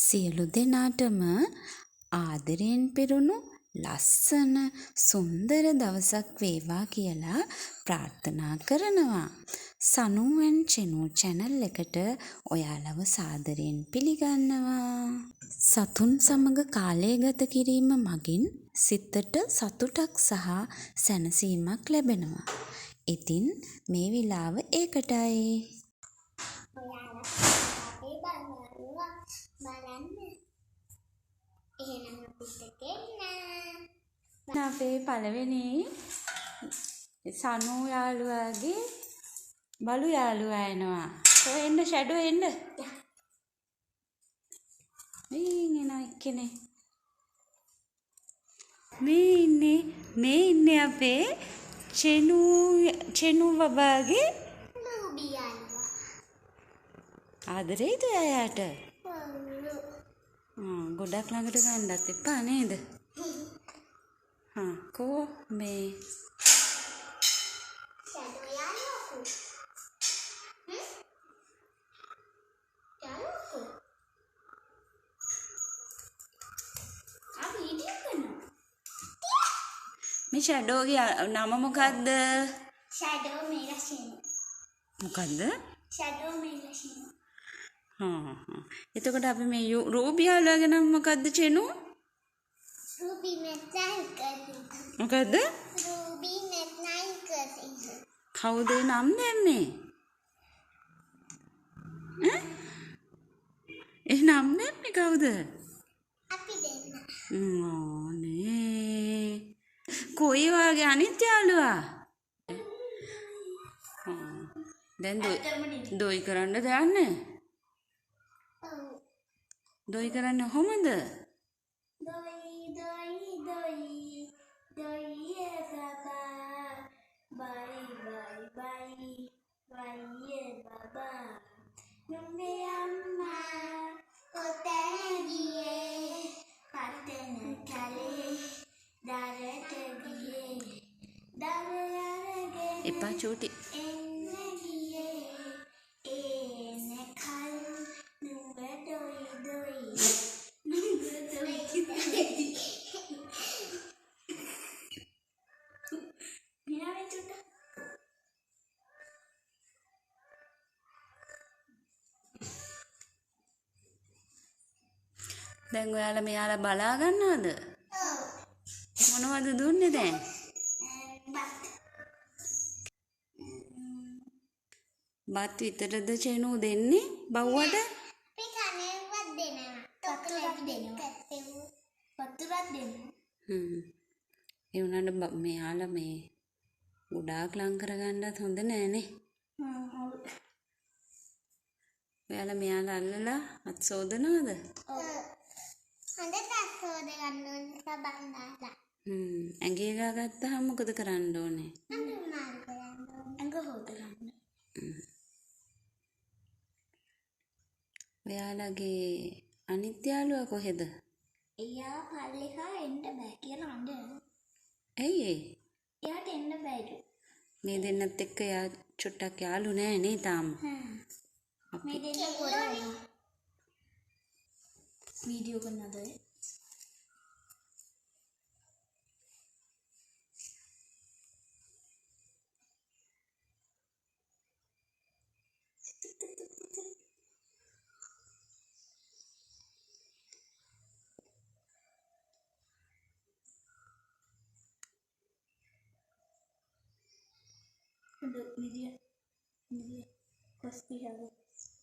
සියලු දෙනාටම ආදරයෙන් පිරුණු ලස්සන සුන්දර දවසක් වේවා කියලා ප්‍රාර්ථනා කරනවා. සනුවෙන් චෙනු channel එකට ඔයාලව සාදරයෙන් පිළිගන්නවා. සතුන් සමග කාලය ගත කිරීම මගින් සිතට සතුටක් සහ සැනසීමක් ලැබෙනවා. ඉතින් මේ විලාව ඒකටයි. බලන්න. එහෙනම් අපිට එන්න. අපේ පළවෙනි සනු යාළුවාගේ බලු යාළුවා එනවා. එන්න ෂැඩෝ එන්න. මේ එන එක්කනේ. මේ ඉන්නේ අපේ චෙනු බබාගේ ලූබි යාළුවා. ආදරේද එයාට? ගොඩක් ළඟට ගන්නත් එපා නේද? කෝ මේ ෂැඩෝ යාළුවා. යාළුවා. අපි වීඩියෝ කරනවා. මේ ෂැඩෝගේ නම මොකද්ද? ෂැඩෝ මේලෂිනු. මොකද්ද? ෂැඩෝ මේලෂිනු. එතකොට අපි මේ රූබි යාළුවාගේ නම මොකද්ද චෙනු? රූබි මෙත්නයි කරසින්. මොකද්ද? රූබි මෙත්නයි කරසින්. කවුද නම් දැම්මේ? ඒ නම් දැම්මේ කවුද? අපි දෙන්න. නේ. කොයි වාගේ අනිත් යාළුවා? දැන් දොයි කරන්න දාන්නේ? දොයි කරන්න කොහමද? දොයි බබා බයි බබා නුඹේ අම්මා කොතැන ගියේ පතන කලේ දරට ගියේ දරයරගේ එපා චූටි. එන්න ගියේ එන කල් නුඹ දොයි දැන් ඔයාලා මෙයාලා බලා ගන්නවද? මොනවද දුන්නේ දැන්? බත් විතරද චෙනු දෙන්නේ බව්වට? අපි කණේවත් දෙනවා. වතුරක් දෙනවා. වතුරක් දෙනවා. ඒ වුණාට මෙයාලා මේ ගොඩාක් ලං කරගන්නත් හොඳ නෑනේ. ඔයාලා මෙයාලා අල්ලලා අත් සෝදනවද? ඔව්. හොඳට අස්සෝද ගන්න ඕනේ සබන්දාලා. ඇඟේ ගාගත්තාම මොකද කරන්න ඕනේ? අඟ මාරු කරන්න ඕනේ. අඟ හොද ගන්න. ඔයාලගේ අනිත් යාළුවා කොහෙද? එයා පල්ලෙහා එන්න බෑ කියලා අඬනවා. ඇයි ඒ? එයාට එන්න බෑලු. මේ දෙන්නත් එක්ක එයා චුට්ටක් යාළු නෑ නේ තාම. මේ දෙන්න පොරවනවා. වීඩියෝ කරනවද? Media pasti harus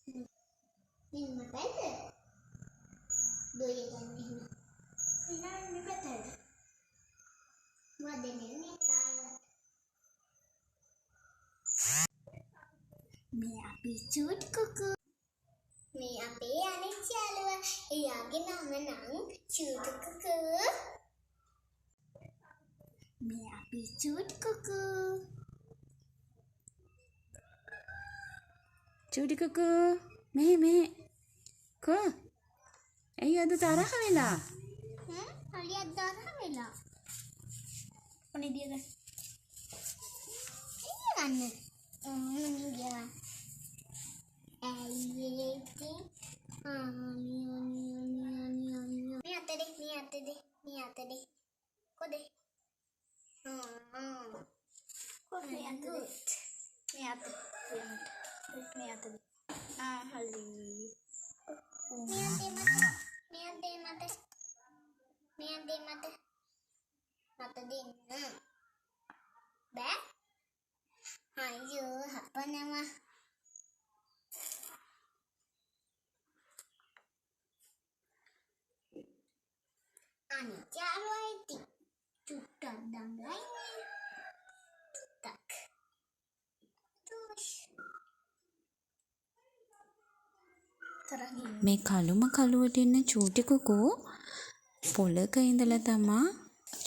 ini makanya doya kan ini betul modelnya ini kayak මේ අපි චූට් කුකු මේ අපේ අනිත් යාළුවා එයාගේ නම නම් චූට් කුකු මේ අපි චූට් කුකු චූටි කකෝ මේ කෝ ඇයි අද තරහ වෙලා? අලියක් තරහ වෙලා. ඔනේ දියද? ගන්න. ගියා. ඇයි අනිත් යාළුවා ඉතින් චුට්ටක් දඟලන්නේ. චුට්ටක්. තුෂ්. තරහින් මේ කළුම කළුවට ඉන්න චූටි කුකෝ පොලක ඉඳලා තමා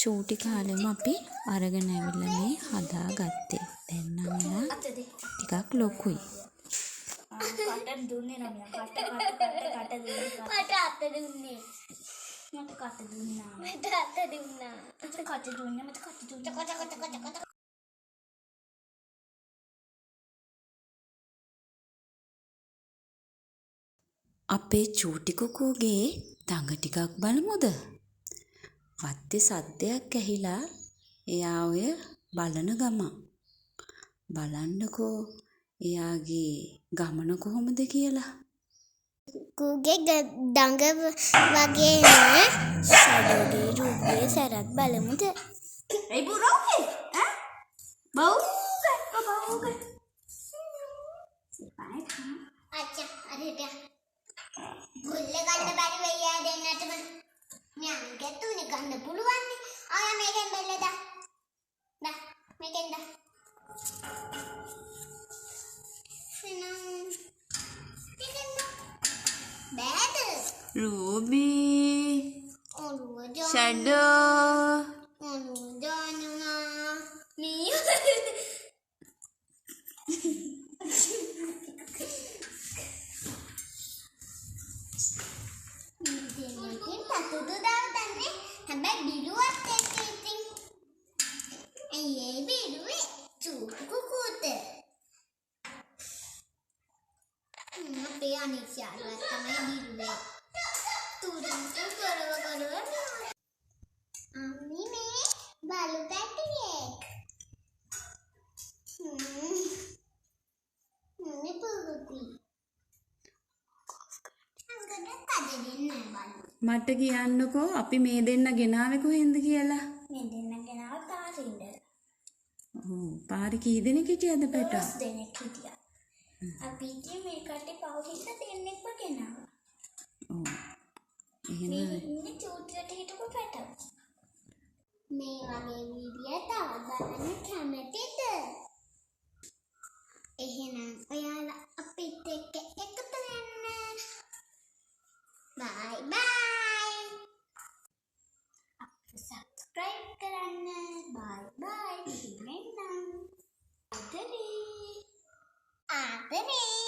චූටි කාලෙම අපි අරගෙන ඇවිල්ලා මේ හදාගත්තේ. දැන් නම් එයා අත දෙක. ටිකක් ලොකුයි. කට දුන්නේ නම කට දුන්නේ මට අත දුන්නේ. මට කට දුන්නා මට අත දුන්නා. කට දුන්නේ මට කට දුන්නා කොට. අපේ චූටි කුකුගේ දඟ ටිකක් බලමුද? වත්තේ සද්දයක් ඇහිලා එයා ඔය බලන ගමන්. බලන්නකෝ එයාගේ ගමන කොහොමද කියලා. කුගේ දඟ වගේ නේ. ෂඩෝගේ රූපේ සරත් බලමුද? ඒ බුරෝගේ ඈ බවුගේ අච්චා අරේට. ගොල්ල ගන්න බැරි වෙයි ආ දෙන්නටම. මම ගැතුනේ ගන්න පුළුවන් නේ. ආයා මේකෙන් බෙල්ල දා. දා මේකෙන් දා. මේකෙන් දා. බෑද? රූබී ඔළුව ජොන. ෂඩෝ ඔළුව ජොනවා. මී මේකෙන් පතුදු දාවතන්නේ. හැබැයි බිලුවත් එක්ක ඉතින්. අයියේ බිලුවේ චූටි කුකුට. අපේ අනිත් යාළුවා තමයි බිලුවේ. තුරුම් කරව. අම්මි මේ බලු පැටියෙක්. මේ පුරුකි. අංගට කඩෙන්නේ බලු. මට කියන්නකෝ අපි මේ දෙන්න ගෙනාවේ කොහෙන්ද කියලා. මේ දෙන්න ගෙනාව පාරින්ද පාරි කී දෙනෙක් හිටියද පැටා? 10 දෙනෙක් හිටියා අපි ඉතින් මේ කටේ පවුලින්ද දෙන්නෙක්ව ගෙනාවා එහෙනම් මේ ඉන්නේ චූටියට හිටපු පැටව මේ වගේ වීඩියෝ තව බලන්න කැමතිද? එහෙනම් ඔයාලා අපිත් එක්ක එකතු වෙන්න. බයි බයි. අපිට සබ්ස්ක්‍රයිබ් කරන්න. බයි බයි. ඉතින් ආදරේ.